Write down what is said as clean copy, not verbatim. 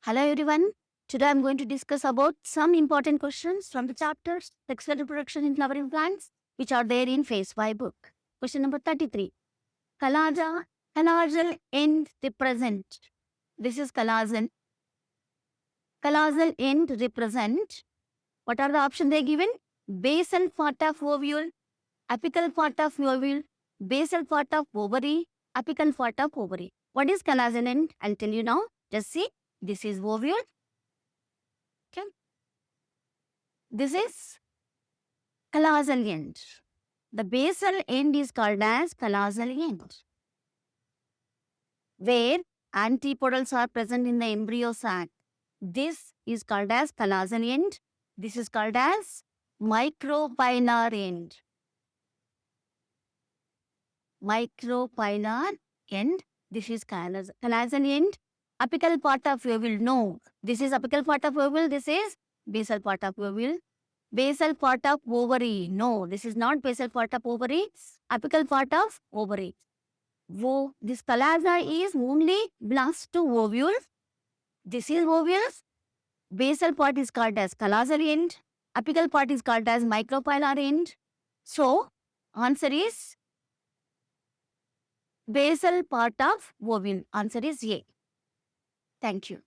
Hello everyone. Today I'm going to discuss about some important questions from the chapters Sexual Reproduction in Flowering Plants, which are there in Phase 5 book. Question number 33. Chalaza, chalazal end represent. This is chalazal. Chalazal end represent. What are the options they given? Basal part of ovule, apical part of ovule, basal part of ovary, apical part of ovary. What is chalazal end? I'll tell you now. Just see. This is ovule. Okay. This is chalazal end. The basal end is called as chalazal end, where antipodals are present in the embryo sac. This is called as chalazal end. This is called as micropylar end. Micropylar end. This is chalazal end. Apical part of ovule. No, this is apical part of ovule. This is basal part of ovule. Basal part of ovary. No, this is not basal part of ovary. Apical part of ovary. This chalaza is only belongs to ovule. This is ovule. Basal part is called as chalazal end. Apical part is called as micropylar end. So, answer is basal part of ovule. Answer is A. Thank you.